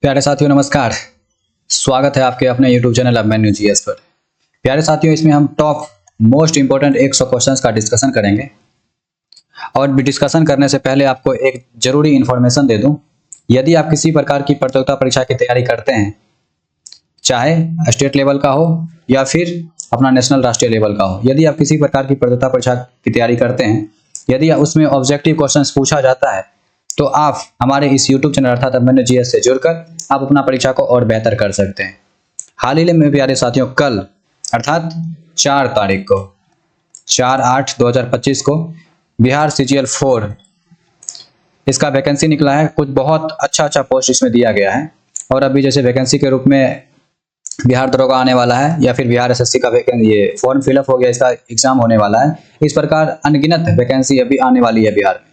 प्यारे साथियों नमस्कार। स्वागत है आपके अपने YouTube चैनल अभिमन्यु जीएस पर। प्यारे साथियों, इसमें हम टॉप मोस्ट इंपोर्टेंट 100 क्वेश्चंस का डिस्कशन करेंगे। और डिस्कशन करने से पहले आपको एक जरूरी इन्फॉर्मेशन दे दूं। यदि आप किसी प्रकार की प्रतियोगिता परीक्षा की तैयारी करते हैं, चाहे स्टेट लेवल का हो या फिर अपना नेशनल राष्ट्रीय लेवल का हो, यदि आप किसी प्रकार की प्रतियोगिता परीक्षा की तैयारी करते हैं, यदि उसमें ऑब्जेक्टिव क्वेश्चंस पूछा जाता है, तो आप हमारे इस YouTube चैनल अर्थात अभिमन्यु जीएस से जुड़कर आप अपना परीक्षा को और बेहतर कर सकते हैं। हाल ही में प्यारे साथियों, कल अर्थात 4 तारीख को 4/8/2025 को बिहार CGL 4 इसका वैकेंसी निकला है। कुछ बहुत अच्छा पोस्ट इसमें दिया गया है। और अभी जैसे वैकेंसी के रूप में बिहार दरोगा आने वाला है या फिर बिहार SSC का ये फॉर्म फिलअप हो गया, इसका एग्जाम होने वाला है। इस प्रकार अनगिनत वैकेंसी अभी आने वाली है बिहार में।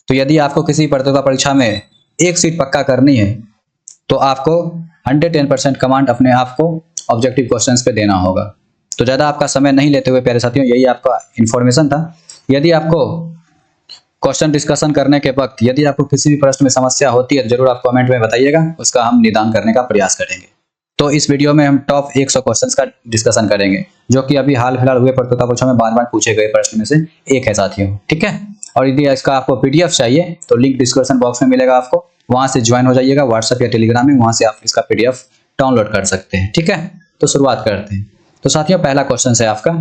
तो यदि आपको किसी प्रतियोगिता परीक्षा में एक सीट पक्का करनी है, तो आपको 110% कमांड अपने आप को ऑब्जेक्टिव क्वेश्चंस पे देना होगा। तो ज़्यादा आपका समय नहीं लेते हुए प्यारे साथियों, यही आपका इन्फॉर्मेशन था। यदि आपको क्वेश्चन डिस्कशन करने के वक्त यदि आपको किसी भी प्रश्न में समस्या होती है, तो जरूर आप कमेंट में बताइएगा, उसका हम निदान करने का प्रयास करेंगे। तो इस वीडियो में हम टॉप 100 क्वेश्चंस का डिस्कशन करेंगे, जो कि अभी हाल फिलहाल हुए प्रतियोगिता परीक्षा में बार बार पूछे गए प्रश्न में से एक है साथियों, ठीक है। और यदि इसका आपको PDF चाहिए तो लिंक डिस्क्रिप्शन बॉक्स में मिलेगा, आपको वहां से ज्वाइन हो जाइएगा व्हाट्सएप या टेलीग्राम में, वहां से आप इसका PDF डाउनलोड कर सकते हैं, ठीक है। तो शुरुआत करते हैं। तो साथियों, पहला क्वेश्चन है आपका,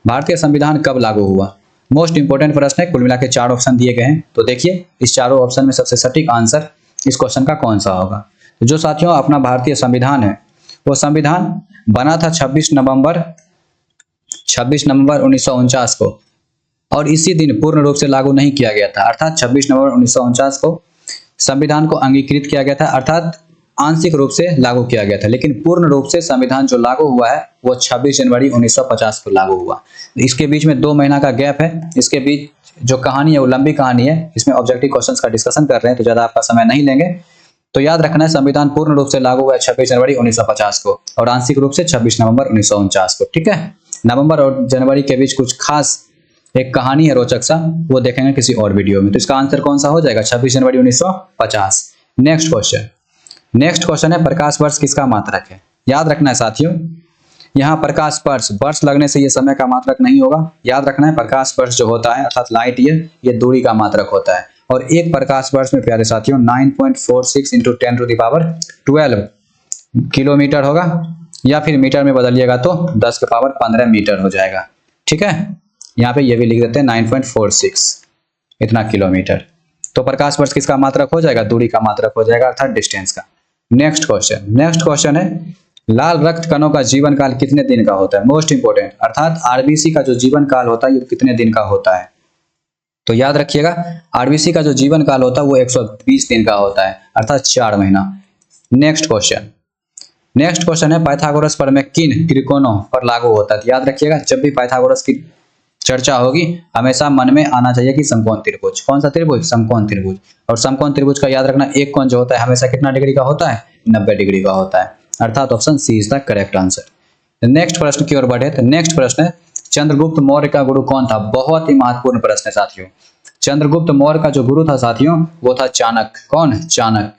भारतीय संविधान कब लागू हुआ? मोस्ट इंपोर्टेंट प्रश्न है। कुल मिला के 4 ऑप्शन दिए गए हैं। तो देखिए इस चारों ऑप्शन में सबसे सटीक आंसर इस क्वेश्चन का कौन सा होगा। तो जो साथियों अपना भारतीय संविधान है, वो संविधान बना था 26 नवंबर 1949 को, और इसी दिन पूर्ण रूप से लागू नहीं किया गया था। अर्थात 26 नवंबर 1949 को संविधान को अंगीकृत किया गया था, अर्थात आंशिक रूप से लागू किया गया था। लेकिन पूर्ण रूप से संविधान जो लागू हुआ है वो 26 जनवरी 1950 को लागू हुआ। इसके बीच में 2 महीना का गैप है। इसके बीच जो कहानी है वो लंबी कहानी है। इसमें ऑब्जेक्टिव क्वेश्चंस का डिस्कशन कर रहे हैं, तो ज्यादा आपका समय नहीं लेंगे। तो याद रखना है, संविधान पूर्ण रूप से लागू हुआ है 26 जनवरी 1950 को, और आंशिक रूप से 26 नवंबर 1949 को, ठीक है। नवंबर और जनवरी के बीच कुछ खास एक कहानी है रोचक सा, वो देखेंगे किसी और वीडियो में। तो इसका आंसर कौन सा हो जाएगा? 26 जनवरी 1950। नेक्स्ट क्वेश्चन है, प्रकाश वर्ष किसका मात्रक है? याद रखना है साथियों, यहाँ प्रकाश वर्ष लगने से ये समय का मात्रक नहीं होगा। याद रखना है, प्रकाश वर्ष जो होता है अर्थात लाइट ईयर, ये दूरी का मात्रक होता है। और एक प्रकाश वर्ष में प्यारे साथियों 9.46 × 10⁻12 किलोमीटर होगा, या फिर मीटर में बदलिएगा तो 10⁻15 मीटर हो जाएगा, ठीक है। यहाँ पे ये भी लिख देते हैं 9.46 इतना किलोमीटर। तो प्रकाश वर्ष किसका मात्रक हो जाएगा? दूरी का मात्रक हो जाएगा, अर्थात डिस्टेंस का। नेक्स्ट क्वेश्चन है, लाल रक्त कणों का जीवन काल कितने दिन का होता है? मोस्ट इंपोर्टेंट, अर्थात RBC का जो जीवन काल होता है ये कितने दिन का होता है? तो याद रखिएगा, RBC का जो जीवन काल होता है वो 120 दिन का होता है, अर्थात 4 महीना। नेक्स्ट क्वेश्चन है, पाइथागोरस प्रमेय किन त्रिकोणों पर लागू होता है? याद रखिएगा, जब भी पाइथागोरस की चर्चा होगी हमेशा मन में आना चाहिए कि समकोण त्रिभुज। कौन सा त्रिभुज? समकोण त्रिभुज। और समकोण त्रिभुज का याद रखना, एक कोण जो होता है हमेशा कितना डिग्री का होता है? 90 डिग्री का होता है, अर्थात option C is the correct answer. Next प्रश्न की ओर बढ़े तो नेक्स्ट प्रश्न है, चंद्रगुप्त मौर्य का गुरु कौन था? बहुत ही महत्वपूर्ण प्रश्न है साथियों। चंद्रगुप्त मौर्य का जो गुरु था साथियों वो था चाणक्य। कौन? चाणक्य।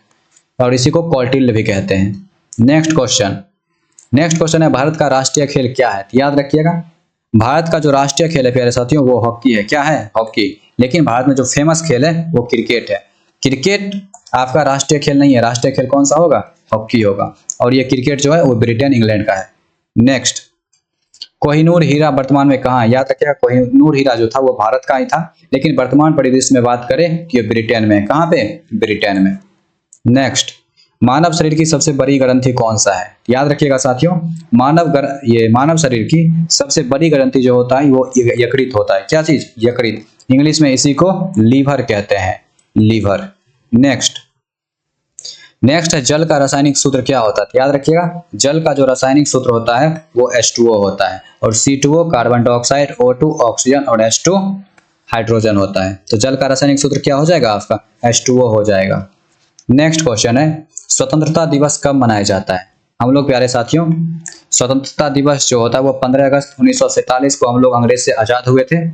और इसी को कौटिल्य भी कहते हैं। नेक्स्ट क्वेश्चन है, भारत का राष्ट्रीय खेल क्या है? याद रखिएगा, भारत का जो राष्ट्रीय खेल है प्यारे साथियों वो हॉकी है। क्या है? हॉकी। लेकिन भारत में जो फेमस खेल है वो क्रिकेट है। क्रिकेट आपका राष्ट्रीय खेल नहीं है। राष्ट्रीय खेल कौन सा होगा? हॉकी होगा। और ये क्रिकेट जो है वो ब्रिटेन इंग्लैंड का है। नेक्स्ट, कोहिनूर हीरा वर्तमान में कहाँ है? याद रखिएगा, कोहिनूर हीरा जो था वो भारत का ही था, लेकिन वर्तमान परिदृश्य में बात करें कि ब्रिटेन में। कहाँ पे? ब्रिटेन में। नेक्स्ट, मानव शरीर की सबसे बड़ी ग्रंथि कौन सा है? याद रखिएगा साथियों, मानव शरीर की सबसे बड़ी ग्रंथि जो होता है वो यकृत होता है। क्या चीज? यकृत। इंग्लिश में इसी को लीवर कहते हैं, लीवर। नेक्स्ट है, जल का रासायनिक सूत्र क्या होता है? याद रखिएगा, जल का जो रासायनिक सूत्र होता है वो H2O होता है, और C2O carbon dioxide, O2 oxygen और H2 हाइड्रोजन होता है। तो जल का रासायनिक सूत्र क्या हो जाएगा आपका? H2O हो जाएगा। नेक्स्ट क्वेश्चन है, स्वतंत्रता दिवस कब मनाया जाता है? हम लोग प्यारे साथियों, स्वतंत्रता दिवस जो होता है वो 15 अगस्त 1947 को हम लोग अंग्रेज से आजाद हुए थे।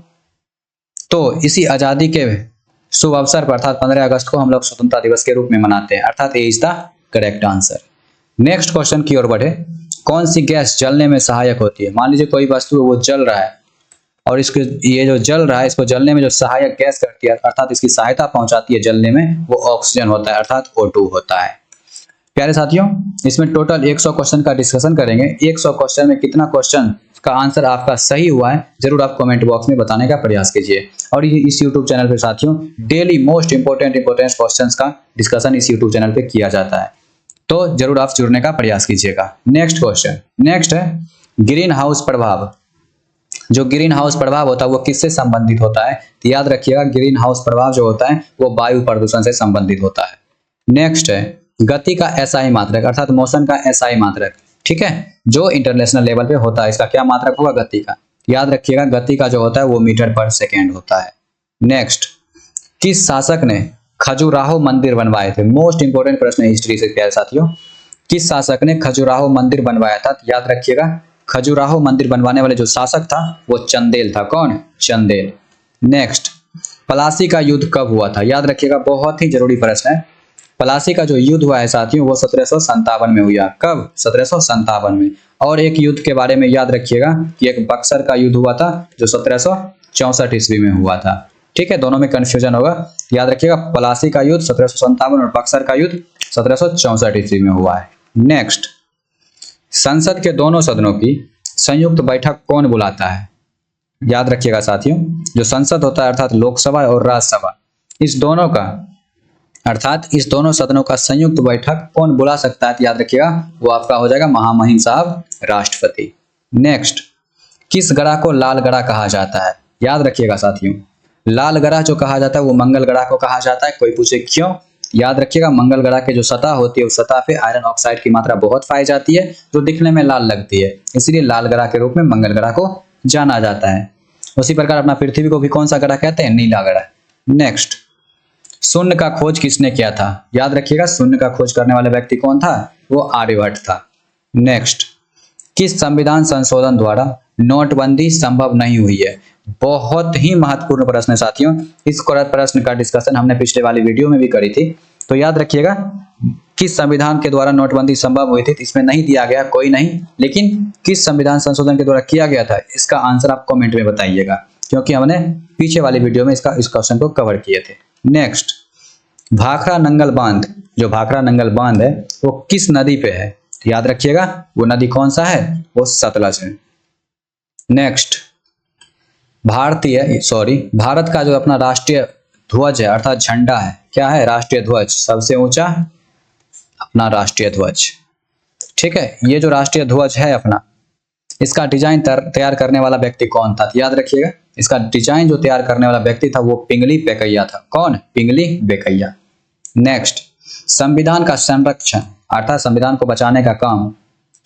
तो इसी आजादी के शुभ अवसर पर अर्थात 15 अगस्त को हम लोग स्वतंत्रता दिवस के रूप में मनाते हैं, अर्थात ये is the correct answer. Next question की ओर बढ़े। कौन सी गैस जलने में सहायक होती है? मान लीजिए कोई वस्तु है वो जल रहा है और इसके ये जो जल रहा है इसको जलने में जो सहायक गैस करती है अर्थात इसकी सहायता पहुंचाती है जलने में, वो ऑक्सीजन होता है अर्थात O2 होता है। प्यारे साथियों, इसमें टोटल 100 क्वेश्चन का डिस्कशन करेंगे। 100 क्वेश्चन में कितना क्वेश्चन का आंसर आपका सही हुआ है जरूर आप कमेंट बॉक्स में बताने का प्रयास कीजिए। और ये इस यूट्यूब चैनल पे साथियों डेली मोस्ट इंपोर्टेंट क्वेश्चंस का डिस्कशन इस यूट्यूब चैनल पे किया जाता है, तो जरूर आप जुड़ने का प्रयास कीजिएगा। नेक्स्ट क्वेश्चन, नेक्स्ट है ग्रीन हाउस प्रभाव। जो ग्रीन हाउस प्रभाव होता है वो किससे संबंधित होता है? तो याद रखिएगा ग्रीन हाउस प्रभाव जो होता है वो वायु प्रदूषण से संबंधित होता है। नेक्स्ट है गति का एसआई मात्रक अर्थात मोशन का एसआई मात्रक, ठीक है, जो इंटरनेशनल लेवल पे होता है इसका क्या मात्रक होगा? गति का। याद रखिएगा गति का जो होता है वो मीटर पर सेकेंड होता है। नेक्स्ट, किस शासक ने खजुराहो मंदिर बनवाए थे? मोस्ट इंपोर्टेंट प्रश्न है हिस्ट्री से प्यारे साथियों। किस शासक ने खजुराहो मंदिर बनवाया था? याद रखिएगा खजुराहो मंदिर बनवाने वाले जो शासक था वो चंदेल था। कौन? चंदेल। नेक्स्ट, पलासी का युद्ध कब हुआ था? याद रखिएगा बहुत ही जरूरी प्रश्न है। पलासी का जो युद्ध हुआ है साथियों वो 1757 में हुआ। कब? 1757 में। और एक युद्ध के बारे में याद रखिएगा कि एक बक्सर का युद्ध हुआ था जो 1764 ईस्वी में हुआ था। ठीक है, दोनों में कंफ्यूजन होगा। याद रखिएगा पलासी का युद्ध 1757 और बक्सर का युद्ध 1764 ईस्वी में हुआ है। नेक्स्ट, संसद के दोनों सदनों की संयुक्त बैठक कौन बुलाता है? याद रखिएगा साथियों जो संसद होता है अर्थात लोकसभा और राज्यसभा, इस दोनों का अर्थात इस दोनों सदनों का संयुक्त बैठक कौन बुला सकता है? याद रखिएगा वो आपका हो जाएगा महामहिम साहब राष्ट्रपति। नेक्स्ट, किस ग्रह को लाल ग्रह कहा जाता है? याद रखिएगा साथियों लाल ग्रह जो कहा जाता है वो मंगल ग्रह को कहा जाता है। कोई पूछे क्यों? याद रखिएगा मंगल ग्रह के जो सतह होती है उस सतह पे आयरन ऑक्साइड की मात्रा बहुत पाई जाती है जो दिखने में लाल लगती है, इसलिए लाल ग्रह के रूप में मंगल ग्रह को जाना जाता है। उसी प्रकार अपना पृथ्वी को भी कौन सा ग्रह कहते हैं? नीला ग्रह। नेक्स्ट, शून्य का खोज किसने किया था? याद रखिएगा शून्य का खोज करने वाला व्यक्ति कौन था? वो आर्यभट्ट था। नेक्स्ट, किस संविधान संशोधन द्वारा नोटबंदी संभव नहीं हुई है? बहुत ही महत्वपूर्ण प्रश्न है साथियों। इस प्रश्न का डिस्कशन हमने पिछले वाली वीडियो में भी करी थी, तो याद रखिएगा किस संविधान के द्वारा नोटबंदी संभव हुई थी। इसमें नहीं दिया गया कोई नहीं, लेकिन किस संविधान संशोधन के द्वारा किया गया था इसका आंसर आप कमेंट में बताइएगा, क्योंकि हमने पीछे वाली वीडियो में इस क्वेश्चन को कवर किए थे। नेक्स्ट, भाखड़ा नंगल बांध, जो भाखड़ा नंगल बांध है वो किस नदी पे है? याद रखिएगा वो नदी कौन सा है? वो सतलज है। नेक्स्ट, भारत का जो अपना राष्ट्रीय ध्वज है अर्थात झंडा है, क्या है? राष्ट्रीय ध्वज, सबसे ऊंचा अपना राष्ट्रीय ध्वज। ठीक है, ये जो राष्ट्रीय ध्वज है अपना, इसका डिजाइन तैयार करने वाला व्यक्ति कौन था? याद रखिएगा इसका डिजाइन जो तैयार करने वाला व्यक्ति था वो पिंगली बेकैया था। कौन? पिंगली बेकैया। नेक्स्ट, संविधान का संरक्षण अर्थात संविधान को बचाने का काम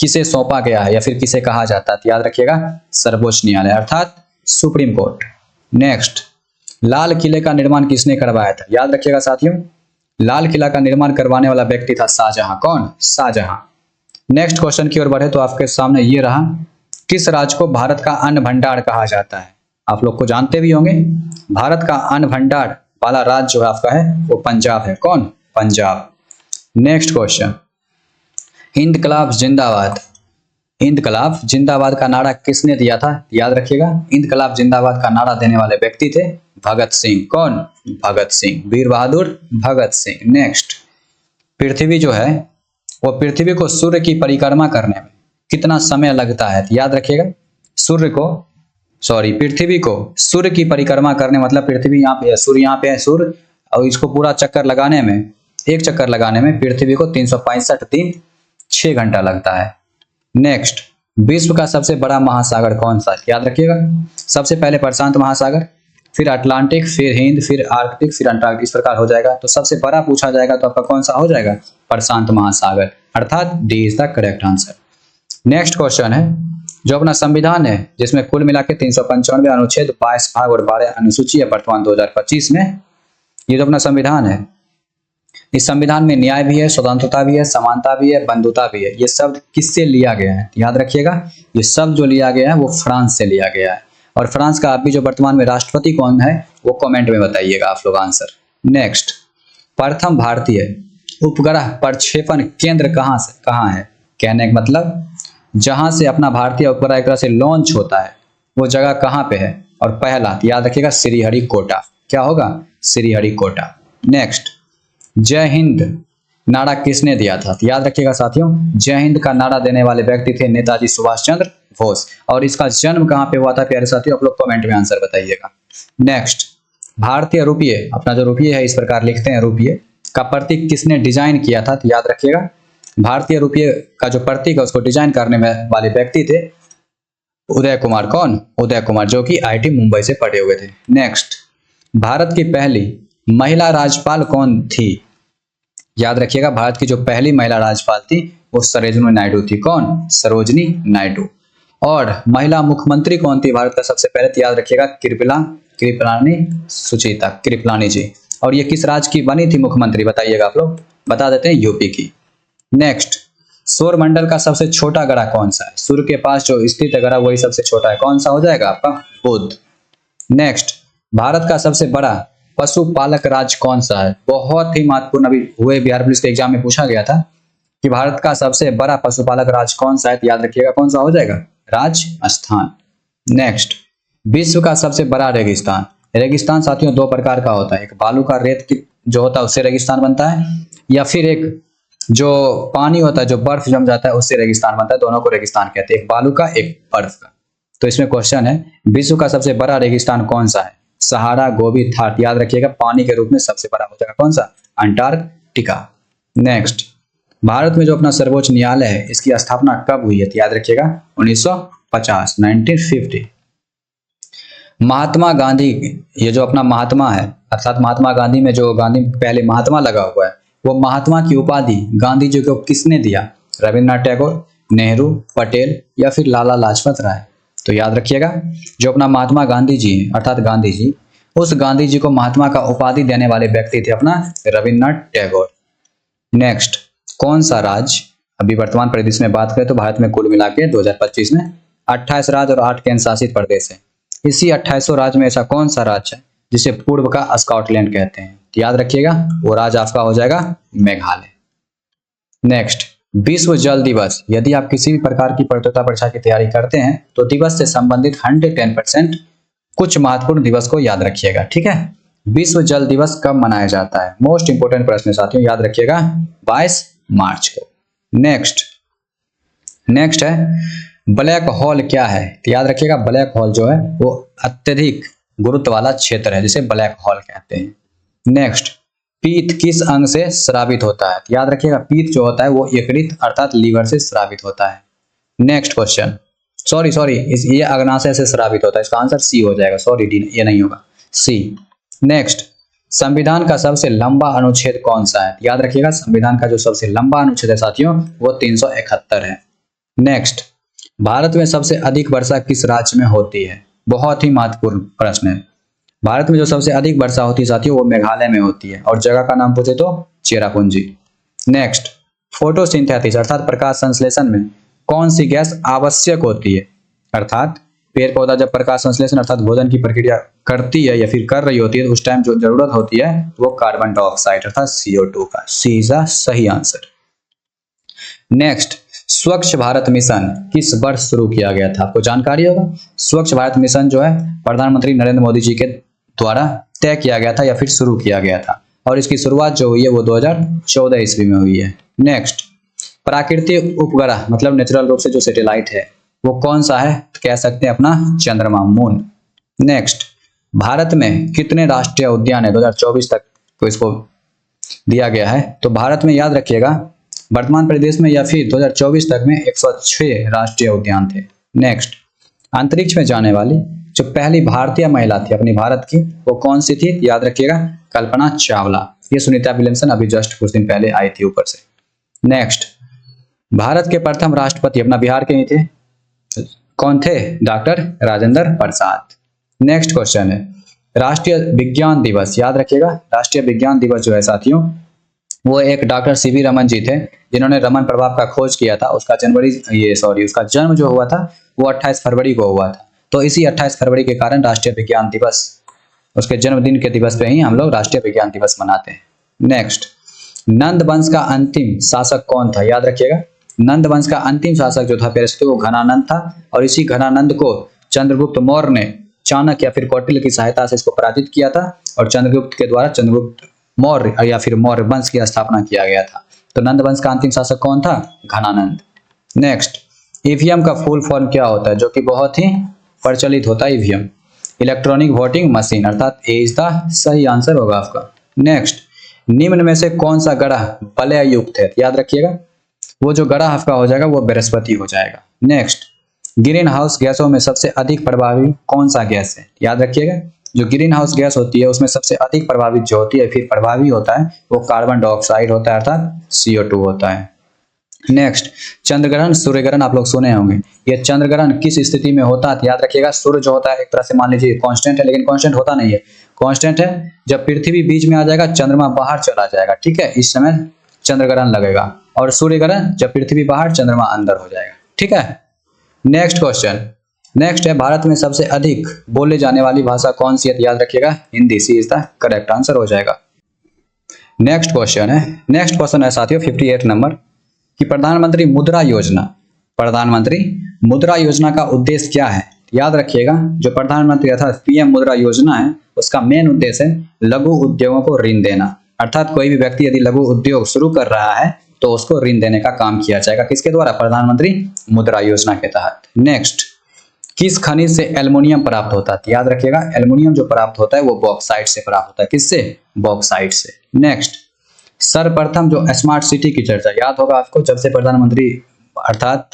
किसे सौंपा गया है या फिर किसे कहा जाता है? याद रखिएगा सर्वोच्च न्यायालय अर्थात सुप्रीम कोर्ट। नेक्स्ट, लाल किले का निर्माण किसने करवाया था? याद रखिएगा साथियों लाल किला का निर्माण करवाने वाला व्यक्ति था शाहजहां। कौन? शाहजहां। नेक्स्ट क्वेश्चन की ओर बढ़े तो आपके सामने ये रहा, किस राज्य को भारत का अन्न भंडार कहा जाता है? आप लोग को जानते भी होंगे, भारत का अन्न भंडार वाला राज्य जो आपका है वो पंजाब है। कौन? पंजाब। नेक्स्ट क्वेश्चन, इंकलाब जिंदाबाद, इंकलाब जिंदाबाद का नारा किसने दिया था? याद रखिएगा इंकलाब जिंदाबाद का नारा देने वाले व्यक्ति थे भगत सिंह। कौन? भगत सिंह, वीर बहादुर भगत सिंह। नेक्स्ट, पृथ्वी जो है वो पृथ्वी को सूर्य की परिक्रमा करने में कितना समय लगता है? याद रखिएगा पृथ्वी को सूर्य की परिक्रमा करने मतलब पृथ्वी यहाँ पे है, सूर्य यहाँ पे है, सूर्य, और इसको पूरा चक्कर लगाने में, एक चक्कर लगाने में पृथ्वी को 365 दिन 6 घंटा लगता है। नेक्स्ट, विश्व का सबसे बड़ा महासागर कौन सा? याद रखिएगा सबसे पहले प्रशांत महासागर, फिर अटलांटिक, फिर हिंद, फिर आर्कटिक, फिर अंटार्कटिक, इस प्रकार हो जाएगा। तो सबसे बड़ा पूछा जाएगा तो आपका कौन सा हो जाएगा? प्रशांत महासागर अर्थात D is the correct answer. Next question है, जो अपना संविधान है जिसमें कुल मिला के 395 अनुच्छेद, 22 भाग और 12 अनुसूची है वर्तमान 2025 में, ये जो अपना संविधान है इस संविधान में न्याय भी है, स्वतंत्रता भी है, समानता भी है, बंधुता भी है। ये शब्द किससे लिया गया है? याद रखिएगा ये शब्द जो लिया गया है वो फ्रांस से लिया गया है। और फ्रांस का अभी जो वर्तमान में राष्ट्रपति कौन है वो कमेंट में बताइएगा आप लोग आंसर। नेक्स्ट, प्रथम भारतीय उपग्रह प्रक्षेपण केंद्र कहाँ है? कहने का मतलब जहां से अपना भारतीय उपग्रह एक तरह से लॉन्च होता है वो जगह कहाँ पे है? और पहला तो याद रखिएगा श्रीहरिकोटा। क्या होगा? श्रीहरिकोटा। नेक्स्ट, जय हिंद नारा किसने दिया था? तो याद रखिएगा साथियों, जय हिंद का नारा देने वाले व्यक्ति थे नेताजी सुभाष चंद्र बोस। और इसका जन्म कहाँ पे हुआ था प्यारे साथियों? आप लोग कमेंट में आंसर बताइएगा। नेक्स्ट, भारतीय रुपये, अपना जो रुपये है इस प्रकार लिखते हैं, रुपये का प्रतीक किसने डिजाइन किया था? तो याद रखिएगा भारतीय रुपये का जो प्रतीक है उसको डिजाइन करने वाले व्यक्ति थे उदय कुमार। कौन? उदय कुमार, जो कि आईआईटी मुंबई से पढ़े हुए थे। नेक्स्ट, भारत की पहली महिला राज्यपाल कौन थी? याद रखिएगा भारत की जो पहली महिला राज्यपाल थी वो सरोजिनी नायडू थी। कौन? सरोजिनी नायडू। और महिला मुख्यमंत्री कौन थी भारत का सबसे पहले? तो याद रखिएगा कृपलानी सुचेता कृपलानी जी। और ये किस राज्य की बनी थी मुख्यमंत्री? बताइएगा आप लोग। बता देते हैं, यूपी की। नेक्स्ट, सौरमंडल का सबसे छोटा ग्रह कौन सा है? सूर्य के पास जो स्थित ग्रह वही सबसे छोटा है। कौन सा हो जाएगा आपका? बुध। नेक्स्ट, भारत का सबसे बड़ा पशुपालक राज्य कौन सा है? बहुत ही महत्वपूर्ण, अभी हुए बिहार पुलिस के एग्जाम में पूछा गया था कि भारत का सबसे बड़ा पशुपालक राज्य कौन सा है? तो याद रखिएगा कौन सा हो जाएगा? राजस्थान। नेक्स्ट, विश्व का सबसे बड़ा रेगिस्तान। रेगिस्तान साथियों दो प्रकार का होता है, एक बालू का रेत की जो होता है उससे रेगिस्तान बनता है, या फिर एक जो पानी होता है जो बर्फ जम जाता है उससे रेगिस्तान बनता है। दोनों को रेगिस्तान कहते हैं, एक बालू का एक बर्फ का। तो इसमें क्वेश्चन है विश्व का सबसे बड़ा रेगिस्तान कौन सा है? सहारा, गोबी, थार। याद रखिएगा पानी के रूप में सबसे बड़ा हो जाएगा कौन सा? अंटार्कटिका। नेक्स्ट, भारत में जो अपना सर्वोच्च न्यायालय है इसकी स्थापना कब हुई है? तो याद रखिएगा 1950, 1950। महात्मा गांधी, ये जो अपना महात्मा है अर्थात महात्मा गांधी में जो गांधी पहले महात्मा लगा हुआ है वो महात्मा की उपाधि गांधी जी को किसने दिया? रविन्द्रनाथ टैगोर, नेहरू, पटेल या फिर लाला लाजपत राय। तो याद रखिएगा जो अपना महात्मा गांधी जी अर्थात गांधी जी, उस गांधी जी को महात्मा का उपाधि देने वाले व्यक्ति थे अपना रविन्द्रनाथ टैगोर। नेक्स्ट, कौन सा राज्य, अभी वर्तमान परिदृश्य में बात करें तो भारत में कुल मिला के 2025 में 28 राज्य और 8 केंद्र शासित प्रदेश है। इसी 28 राज्य में ऐसा कौन सा राज्य है जिसे पूर्व का स्कॉटलैंड कहते हैं? तो याद रखिएगा वो राज्य आपका हो जाएगा मेघालय। नेक्स्ट, विश्व जल दिवस, यदि आप किसी भी प्रकार की प्रतियोगिता परीक्षा की तैयारी करते हैं तो दिवस से संबंधित 110% कुछ महत्वपूर्ण दिवस को याद रखिएगा। ठीक है, विश्व जल दिवस कब मनाया जाता है? मोस्ट इंपोर्टेंट प्रश्न साथियों, याद रखिएगा 22 मार्च को। नेक्स्ट है ब्लैक होल क्या है? तो याद रखिएगा ब्लैक होल जो है वो अत्यधिक गुरुत्व वाला क्षेत्र है जिसे ब्लैक होल कहते हैं। नेक्स्ट, पीत किस अंग से स्रावित होता है? तो याद रखिएगा पीत जो होता है वो यकृत अर्थात लीवर से स्रावित होता है। नेक्स्ट क्वेश्चन, सॉरी ये अग्नाशय से स्रावित होता है, इसका आंसर सी हो जाएगा। सॉरी डी, ये नहीं होगा, सी। नेक्स्ट, संविधान का सबसे लंबा अनुच्छेद कौन सा है? याद रखिएगा संविधान का जो सबसे लंबा अनुच्छेद है साथियों वो 371 है। नेक्स्ट, भारत में सबसे अधिक वर्षा किस राज्य में होती है? बहुत ही महत्वपूर्ण प्रश्न है। भारत में जो सबसे अधिक वर्षा होती है साथियों वो मेघालय में होती है, और जगह का नाम पूछे तो चेरापूंजी। नेक्स्ट, फोटोसिंथेसिस अर्थात प्रकाश संश्लेषण में कौन सी गैस आवश्यक होती है? अर्थात पेड़ पौधा जब प्रकाश संश्लेषण अर्थात भोजन की प्रक्रिया करती है या फिर कर रही होती है तो उस टाइम जो जरूरत होती है वो कार्बन डाइऑक्साइड अर्थात CO2 का। सी इज द सही आंसर। नेक्स्ट, स्वच्छ भारत मिशन किस वर्ष शुरू किया गया था? आपको जानकारी होगा। स्वच्छ भारत मिशन जो है प्रधानमंत्री नरेंद्र मोदी जी के द्वारा तय किया गया था या फिर शुरू किया गया था, और इसकी शुरुआत जो हुई है वो 2014 ईस्वी में हुई है। नेक्स्ट, प्राकृतिक उपग्रह मतलब नेचुरल रूप से जो सैटेलाइट है वो कौन सा है? कह सकते हैं अपना चंद्रमा, मून। नेक्स्ट, भारत में कितने राष्ट्रीय उद्यान है? 2024 तक को इसको दिया गया है। तो भारत में याद रखिएगा वर्तमान परिदृश्य में या फिर 2024 तक में 106 राष्ट्रीय उद्यान थे। नेक्स्ट, अंतरिक्ष में जाने वाली जो पहली भारतीय महिला थी अपनी भारत की वो कौन सी थी? याद रखिएगा कल्पना चावला। ये सुनीता विलियमसन अभी जस्ट कुछ दिन पहले आई थी ऊपर से। नेक्स्ट, भारत के प्रथम राष्ट्रपति अपना बिहार के ही थे, कौन थे? Doctor Rajendra Prasad. Next question है राष्ट्रीय विज्ञान दिवस, याद रखिएगा राष्ट्रीय विज्ञान दिवस जो है साथियों वो एक डॉक्टर CV रमन जी थे जिन्होंने रमन प्रभाव का खोज किया था। उसका उसका जन्म जो हुआ था वो 28 फरवरी को हुआ था। तो इसी 28 फरवरी के कारण राष्ट्रीय विज्ञान दिवस, उसके जन्मदिन के दिवस पे ही हम लोग राष्ट्रीय विज्ञान दिवस मनाते हैं। नेक्स्ट, नंद वंश का अंतिम शासक कौन था? याद रखिएगा, नंद वंश का अंतिम शासक जो था प्यारे साथियों वो घनानंद था, और इसी घनानंद को चंद्रगुप्त मौर्य ने चाणक्य या फिर कौटिल्य की सहायता से इसको पराजित किया था, और चंद्रगुप्त के द्वारा चंद्रगुप्त मौर्य या फिर मौर्य वंश की स्थापना किया गया था। तो नंद वंश का अंतिम शासक कौन था? घनानंद। नेक्स्ट, ईवीएम का फुल फॉर्म क्या होता है, जो कि बहुत ही प्रचलित होता है ईवीएम? इलेक्ट्रॉनिक वोटिंग मशीन, अर्थात ए इज द सही आंसर होगा आपका। नेक्स्ट, निम्न में से कौन सा ग्रह वलय युक्त है? याद रखिएगा, वो जो ग्रह आपका हो जाएगा वो बृहस्पति हो जाएगा। नेक्स्ट, ग्रीन हाउस गैसों में सबसे अधिक प्रभावी कौन सा गैस है? याद रखिएगा, जो ग्रीन हाउस गैस होती है उसमें सबसे अधिक प्रभावित जो होती है फिर प्रभावी होता है वो कार्बन डाइऑक्साइड होता है, अर्थात CO2 होता है। नेक्स्ट, चंद्रग्रहण सूर्य ग्रहण आप लोग सुने होंगे, ये चंद्रग्रहण किस स्थिति में होता है? याद रखिएगा, सूर्य जो होता है एक तरह से मान लीजिए कांस्टेंट है, लेकिन कांस्टेंट होता नहीं है। कांस्टेंट है जब पृथ्वी बीच में आ जाएगा, चंद्रमा बाहर चला जाएगा, ठीक है, इस समय चंद्रग्रहण लगेगा। और सूर्य ग्रहण जब पृथ्वी बाहर चंद्रमा अंदर हो जाएगा, ठीक है। नेक्स्ट क्वेश्चन, नेक्स्ट है भारत में सबसे अधिक बोले जाने वाली भाषा कौन सी है? याद रखिएगा, हिंदी, सी इज द करेक्ट आंसर हो जाएगा। नेक्स्ट क्वेश्चन है, नेक्स्ट क्वेश्चन है साथियों 58 नंबर, कि प्रधानमंत्री मुद्रा योजना, प्रधानमंत्री मुद्रा योजना का उद्देश्य क्या है? याद रखिएगा, जो प्रधानमंत्री अर्थात PM मुद्रा योजना है उसका मेन उद्देश्य है लघु उद्योगों को ऋण देना, अर्थात कोई भी व्यक्ति यदि लघु उद्योग शुरू कर रहा है तो उसको ऋण देने का काम किया जाएगा, किसके द्वारा? प्रधानमंत्री मुद्रा योजना के तहत। नेक्स्ट, किस खनिज से एल्युमिनियम प्राप्त होता है? याद रखिएगा, एल्युमिनियम जो प्राप्त होता है वो बॉक्साइट से प्राप्त होता है, किससे? बॉक्साइट से। नेक्स्ट, सर्वप्रथम जो स्मार्ट सिटी की चर्चा, याद होगा आपको, जब से प्रधानमंत्री अर्थात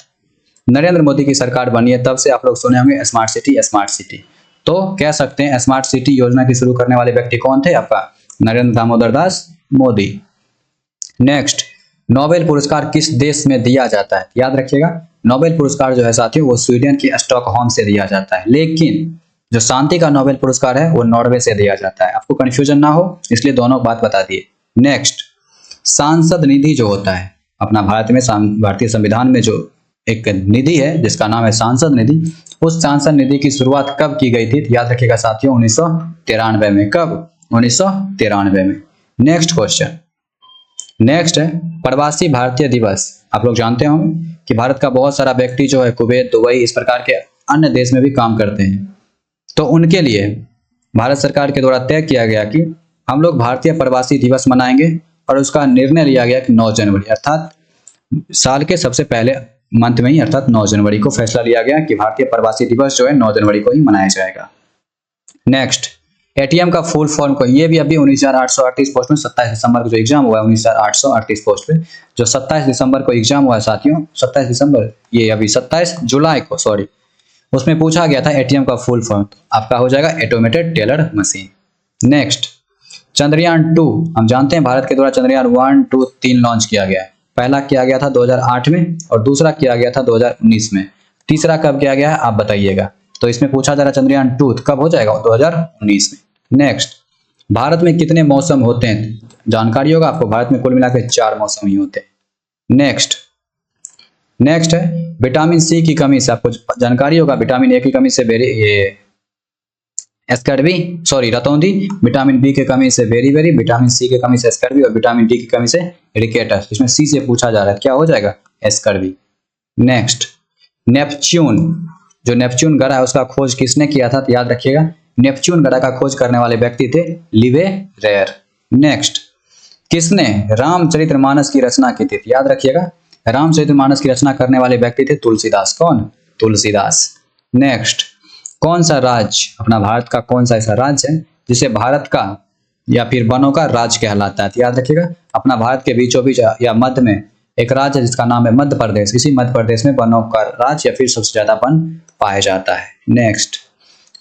नरेंद्र मोदी की सरकार बनी है तब से आप लोग सुने होंगे स्मार्ट सिटी स्मार्ट सिटी। तो कह सकते हैं स्मार्ट सिटी योजना की शुरू करने वाले व्यक्ति कौन थे? आपका नरेंद्र दामोदर दास मोदी। नेक्स्ट, नोबेल पुरस्कार किस देश में दिया जाता है? याद रखिएगा, नोबेल पुरस्कार जो है साथियों वो स्वीडन की स्टॉकहोम से दिया जाता है, लेकिन जो शांति का नोबेल पुरस्कार है वो नॉर्वे से दिया जाता है। आपको कंफ्यूजन ना हो इसलिए दोनों बात बता दिए। नेक्स्ट, सांसद निधि जो होता है अपना भारत में, भारतीय संविधान में जो एक निधि है जिसका नाम है सांसद निधि, उस सांसद निधि की शुरुआत कब की गई थी? याद रखिएगा साथियों 1993 में। कब? 1993 में। नेक्स्ट क्वेश्चन, नेक्स्ट है प्रवासी भारतीय दिवस। आप लोग जानते होंगे कि भारत का बहुत सारा व्यक्ति जो है कुवैत, दुबई इस प्रकार के अन्य देश में भी काम करते हैं, तो उनके लिए भारत सरकार के द्वारा तय किया गया कि हम लोग भारतीय प्रवासी दिवस मनाएंगे, और उसका निर्णय लिया गया कि 9 जनवरी अर्थात साल के सबसे पहले मंथ में ही अर्थात 9 जनवरी को फैसला लिया गया कि भारतीय प्रवासी दिवस जो है 9 जनवरी को ही मनाया जाएगा। नेक्स्ट, ATM का फुल फॉर्म को, ये भी अभी 19,838 पोस्ट में 27 दिसंबर को जो एग्जाम हुआ है 19,838 पोस्ट पे, जो 27 दिसंबर को एग्जाम हुआ है साथियों, 27 दिसंबर, ये अभी 27 जुलाई को सॉरी, उसमें पूछा गया था ATM का फुल फॉर्म, आपका हो जाएगा automated teller machine. Next, Chandrayaan 2, हम जानते हैं भारत के द्वारा चंद्रयान 1, 2, 3 लॉन्च किया गया है। पहला किया गया था 2008 में और दूसरा किया गया था 2019 में, तीसरा कब किया गया है आप बताइएगा। तो इसमें पूछा जा रहा है चंद्रयान 2 कब हो जाएगा? 2019 में। नेक्स्ट, भारत में कितने मौसम होते हैं? जानकारी होगा आपको, भारत में कुल मिलाकर 4 मौसम ही होते हैं। नेक्स्ट है विटामिन सी की कमी से, आपको जानकारी होगा विटामिन ए की कमी से स्कर्वी सॉरी रतौंधी, विटामिन बी की कमी से बेरी, विटामिन सी की कमी से स्कर्वी, और विटामिन डी की कमी से रिकेटस। इसमें सी से पूछा जा रहा है, क्या हो जाएगा? स्कर्वी। नेक्स्ट, नेपच्यून, जो नेपच्यून ग्रह है उसका खोज किसने किया था? तो याद रखिएगा, नेपच्यून ग्रह का खोज करने वाले व्यक्ति थे लिवे रेयर। नेक्स्ट, किसने रामचरितमानस की रचना की थी? याद रखिएगा, रामचरितमानस की रचना करने वाले व्यक्ति थे तुलसीदास। कौन? तुलसीदास। नेक्स्ट, कौन सा राज्य अपना भारत का कौन सा ऐसा राज्य है जिसे भारत का या फिर वनों का राज्य कहलाता है? तो याद रखिएगा, अपना भारत के बीचों बीच या मध्य में एक राज्य है जिसका नाम है मध्य प्रदेश। इसी मध्य प्रदेश में वनों का राज्य या फिर सबसे ज्यादा वन पाया जाता है। नेक्स्ट,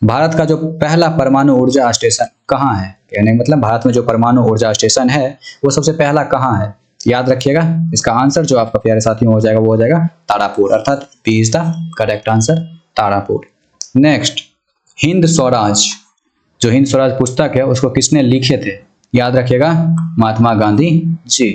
भारत का जो पहला परमाणु ऊर्जा स्टेशन कहाँ है? कहने मतलब भारत में जो परमाणु ऊर्जा स्टेशन है वो सबसे पहला कहाँ है? याद रखिएगा, इसका आंसर जो आपका प्यारे साथियों हो जाएगा वो हो जाएगा तारापुर, अर्थात B is the correct answer, Tarapur. Next, Hind Swaraj, जो हिंद स्वराज पुस्तक है उसको किसने लिखे थे? याद रखिएगा, महात्मा गांधी जी।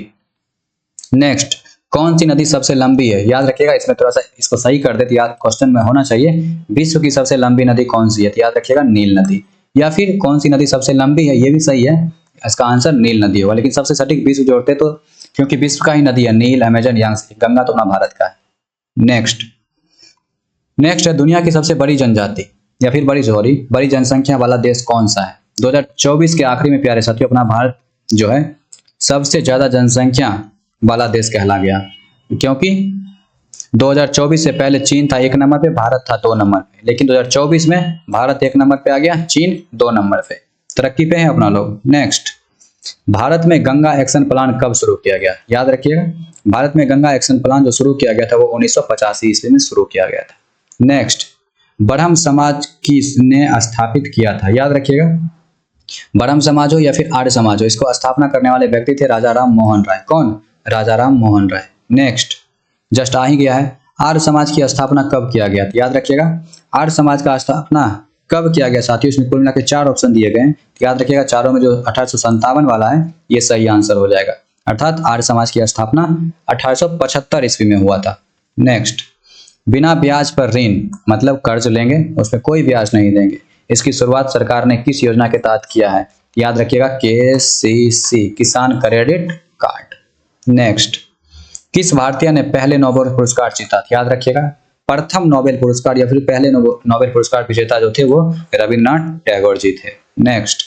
नेक्स्ट, कौन सी नदी सबसे लंबी है? याद रखिएगा, इसमें थोड़ा सा इसको सही कर देते, याद क्वेश्चन में होना चाहिए, विश्व की सबसे लंबी नदी कौन सी है? तो याद रखिएगा नील नदी। या फिर कौन सी नदी सबसे लंबी है, ये भी सही है, इसका आंसर नील नदी होगा, लेकिन सबसे सटीक विश्व जोड़ते तो, क्योंकि विश्व का ही नदी है, नील, अमेजन, यांगत्से, गंगा तो अपना भारत का है। नेक्स्ट है दुनिया की सबसे बड़ी जनजाति या फिर बड़ी जनसंख्या वाला देश कौन सा है? 2024 के आखिरी में प्यारे साथियों अपना भारत जो है सबसे ज्यादा जनसंख्या वाला देश कहला गया, क्योंकि 2024 से पहले चीन था 1 नंबर पे, भारत था 2 नंबर पे, लेकिन 2024 में भारत 1 नंबर पे आ गया, चीन 2 नंबर पे, तरक्की पे है अपना लोग। नेक्स्ट, भारत में गंगा एक्शन प्लान कब शुरू किया गया? याद रखिएगा, भारत में गंगा एक्शन प्लान जो शुरू किया गया था वो 1985 ईस्वी में शुरू किया गया था। नेक्स्ट, ब्रह्म समाज किसने स्थापित किया था? याद रखिएगा, ब्रह्म समाज हो या फिर आर्य समाज हो, इसको स्थापना करने वाले व्यक्ति थे राजा राम मोहन राय। कौन? राजा राम मोहन राय। नेक्स्ट, जस्ट आ ही गया है, आर्य समाज की स्थापना कब किया गया? याद रखिएगा, आर्य समाज का स्थापना कब किया गया साथियों? इसमें कुल मिला के 4 ऑप्शन दिए गए हैं, याद रखिएगा चारों में जो 1857 वाला है ये सही आंसर हो जाएगा, अर्थात आर्य समाज की स्थापना 1875 ईस्वी में हुआ था। नेक्स्ट, बिना ब्याज पर ऋण मतलब कर्ज लेंगे उसमें कोई ब्याज नहीं देंगे, इसकी शुरुआत सरकार ने किस योजना के तहत किया है? याद रखिएगा KCC, किसान क्रेडिट कार्ड। नेक्स्ट, किस भारतीय ने पहले नोबेल पुरस्कार जीता? याद रखिएगा, प्रथम नोबेल पुरस्कार या फिर पहले नोबेल पुरस्कार विजेता जो थे वो रविन्द्रनाथ टैगोर जी थे। नेक्स्ट,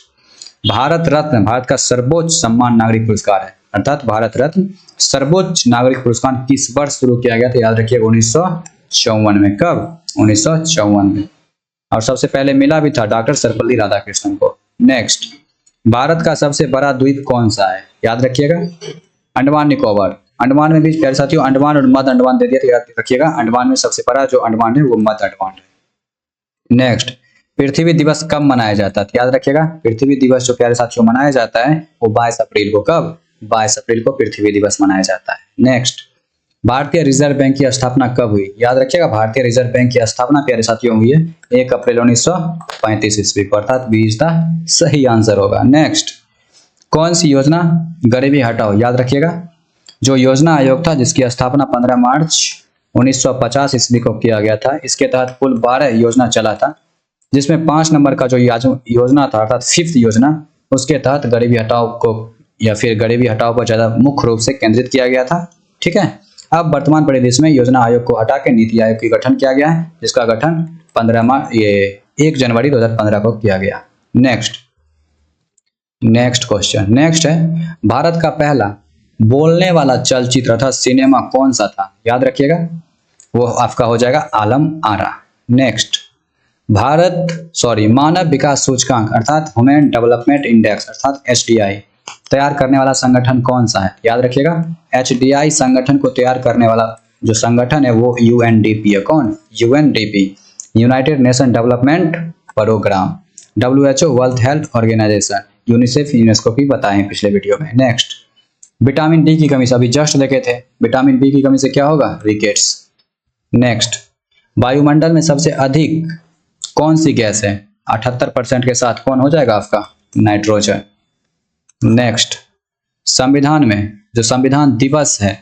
भारत रत्न भारत का सर्वोच्च सम्मान नागरिक पुरस्कार है, अर्थात भारत रत्न सर्वोच्च नागरिक पुरस्कार किस वर्ष शुरू किया गया था? याद रखिएगा 1954 में। कब? 1954 में, और सबसे पहले मिला भी था डॉक्टर सर्वपल्ली राधाकृष्णन को। नेक्स्ट, भारत का सबसे बड़ा द्वीप कौन सा है? याद रखिएगा, अंडमान निकोबार। अंडमान में भी प्यारे साथियों अंडमान और मध्य अंडमान दे दिया, तो याद रखिएगा अंडमान में सबसे बड़ा जो अंडमान है वो मध्य अंडमान है। नेक्स्ट, पृथ्वी दिवस कब मनाया जाता है? याद रखिएगा, पृथ्वी दिवस जो प्यारे साथियों मनाया जाता है वो 22 अप्रैल को। कब? 22 अप्रैल को पृथ्वी दिवस मनाया जाता है। नेक्स्ट, भारतीय रिजर्व बैंक की स्थापना कब हुई? याद रखिएगा, भारतीय रिजर्व बैंक की स्थापना प्यारे साथियों हुई है 1 अप्रैल 1935 ईस्वी को, अर्थात 20 का सही आंसर होगा। नेक्स्ट, कौन सी योजना गरीबी हटाओ? याद रखिएगा, जो योजना आयोग था जिसकी स्थापना 15 मार्च 1950 ईस्वी को किया गया था, इसके तहत कुल 12 योजना चला था, जिसमें 5 नंबर का जो योजना था अर्थात 5th योजना, उसके तहत गरीबी हटाओ को या फिर गरीबी हटाओ पर ज्यादा मुख्य रूप से केंद्रित किया गया था। ठीक है, अब वर्तमान परिदृश्य में योजना आयोग को हटा के नीति आयोग की गठन किया गया है, जिसका गठन 1 जनवरी 2015 को किया गया। Next question. नेक्स्ट है, भारत का पहला बोलने वाला चलचित्र अर्थात सिनेमा कौन सा था? याद रखिएगा, वो आपका हो जाएगा आलम आरा। नेक्स्ट, मानव विकास सूचकांक अर्थात ह्यूमन डेवलपमेंट इंडेक्स अर्थात HDI तैयार करने वाला संगठन कौन सा है? याद रखिएगा, HDI संगठन को तैयार करने वाला जो संगठन है वो UNDP है। कौन? UNDP, united nation development programme, WHO world health organisation, UNICEF, UNESCO की बताएं पिछले वीडियो में। नेक्स्ट, विटामिन डी की कमी से अभी जस्ट देखे थे, विटामिन बी की कमी से क्या होगा? रिकेट्स। नेक्स्ट, वायुमंडल में सबसे अधिक कौन सी गैस है? 78% के साथ कौन हो जाएगा आपका? नाइट्रोजन। नेक्स्ट, संविधान में जो संविधान दिवस है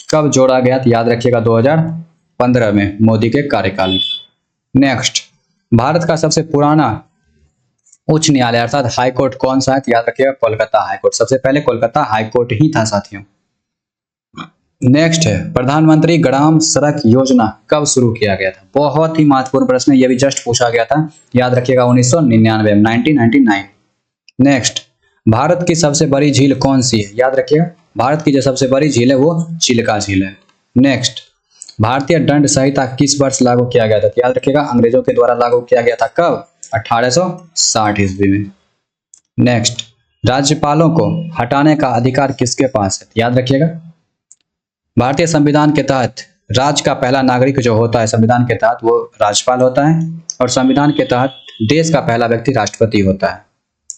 कब जोड़ा गया? तो याद रखिएगा 2015 में मोदी के कार्यकाल में। नेक्स्ट, भारत का सबसे पुराना उच्च न्यायालय अर्थात हाई कोर्ट कौन सा है? तो याद रखिएगा कोलकाता हाई कोर्ट, सबसे पहले कोलकाता हाई कोर्ट ही था साथियों। नेक्स्ट है, प्रधानमंत्री ग्राम सड़क योजना कब शुरू किया गया था? बहुत ही महत्वपूर्ण प्रश्न है, यह भी जस्ट पूछा गया था, याद रखिएगा 1999 में, 1999। नेक्स्ट, भारत की सबसे बड़ी झील कौन सी है? याद रखिएगा, भारत की जो सबसे बड़ी झील है वो चिल्का झील है। नेक्स्ट, भारतीय दंड संहिता किस वर्ष लागू किया गया था? याद रखिएगा, अंग्रेजों के द्वारा लागू किया गया था। कब? 1860 ईस्वी में। नेक्स्ट, राज्यपालों को हटाने का अधिकार किसके पास है? याद रखिएगा, भारतीय संविधान के तहत राज्य का पहला नागरिक जो होता है संविधान के तहत वो राज्यपाल होता है, और संविधान के तहत देश का पहला व्यक्ति राष्ट्रपति होता है।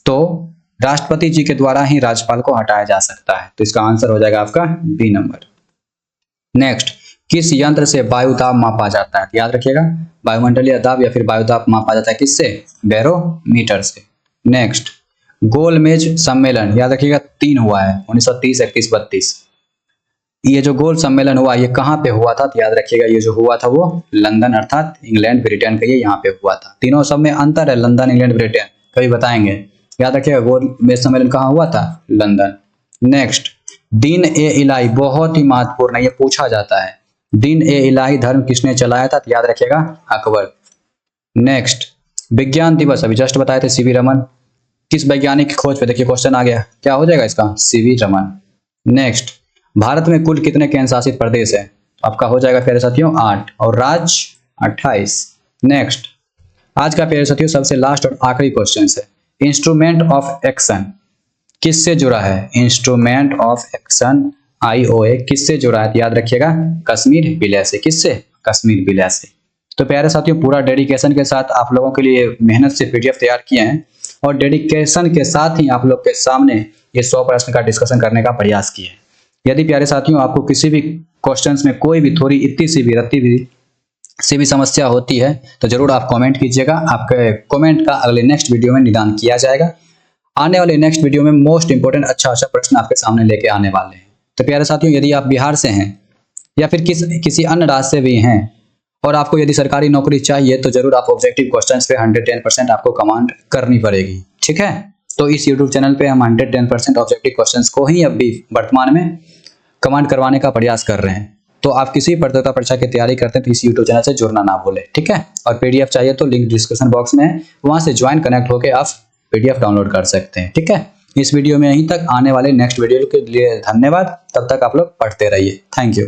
तो राष्ट्रपति जी के द्वारा ही राज्यपाल को हटाया जा सकता है, तो इसका आंसर हो जाएगा आपका B नंबर। नेक्स्ट, किस यंत्र से वायु दाब मापा जाता है? याद रखिएगा, वायुमंडलीय दाब या फिर वायु दाब मापा जाता है किससे? बैरोमीटर से। नेक्स्ट, गोलमेज सम्मेलन याद रखिएगा 3 हुआ है, 1930, 31, 32। ये जो गोल सम्मेलन हुआ ये कहाँ पे हुआ था? तो याद रखिएगा, ये जो हुआ था वो लंदन अर्थात इंग्लैंड ब्रिटेन का ये यहाँ पे हुआ था। तीनों सब में अंतर है, लंदन, इंग्लैंड, ब्रिटेन, कभी बताएंगे। याद रखिएगा गोल मेज सम्मेलन कहाँ हुआ था? लंदन। नेक्स्ट, दीन ए इलाही, बहुत ही महत्वपूर्ण है, ये पूछा जाता है। दीन ए इलाही धर्म किसने चलाया था? तो याद रखिएगा अकबर। नेक्स्ट, विज्ञान दिवस अभी जस्ट बताए थे सीवी रमन। किस वैज्ञानिक की खोज पे? देखिए क्वेश्चन आ गया, क्या हो जाएगा इसका? सीवी रमन। नेक्स्ट, भारत में कुल कितने केंद्र शासित प्रदेश है? आपका हो जाएगा प्यारे साथियों 8 और राज्य 28। नेक्स्ट, आज का प्यारे साथियों सबसे लास्ट और आखिरी क्वेश्चन है, इंस्ट्रूमेंट ऑफ एक्शन किससे जुड़ा है? इंस्ट्रूमेंट ऑफ एक्शन IOA किससे जुड़ा है? याद रखिएगा कश्मीर विलय से। किससे? कश्मीर विलय से। तो प्यारे साथियों पूरा डेडिकेशन के साथ आप लोगों के लिए मेहनत से PDF तैयार किए हैं और डेडिकेशन के साथ ही आप लोग के सामने ये 100 प्रश्न का डिस्कशन करने का प्रयास किए। यदि प्यारे साथियों आपको किसी भी क्वेश्चंस में कोई भी थोड़ी इतनी सी भी रत्ती भी समस्या होती है तो जरूर आप कमेंट कीजिएगा। आपके कमेंट का अगले नेक्स्ट वीडियो में निदान किया जाएगा। आने वाले नेक्स्ट वीडियो में मोस्ट इंपोर्टेंट अच्छा प्रश्न आपके सामने लेके आने वाले हैं। तो प्यारे साथियों यदि आप बिहार से हैं या फिर किसी अन्य राज्य से भी हैं और आपको यदि सरकारी नौकरी चाहिए तो जरूर आप ऑब्जेक्टिव क्वेश्चंस पे 110% आपको कमांड करनी पड़ेगी। ठीक है, तो इस YouTube चैनल पे हम 110% ऑब्जेक्टिव क्वेश्चंस को ही अभी वर्तमान में कमांड करवाने का प्रयास कर रहे हैं। तो आप किसी प्रतियोगिता परीक्षा की तैयारी करते हैं तो इस YouTube चैनल से जुड़ना ना भूलें। ठीक है, और PDF चाहिए तो लिंक डिस्क्रिप्शन बॉक्स में है, वहां से ज्वाइन कनेक्ट होकर आप PDF डाउनलोड कर सकते हैं। ठीक है, इस वीडियो में यहीं तक। आने वाले नेक्स्ट वीडियो के लिए धन्यवाद। तब तक आप लोग पढ़ते रहिए। Thank you.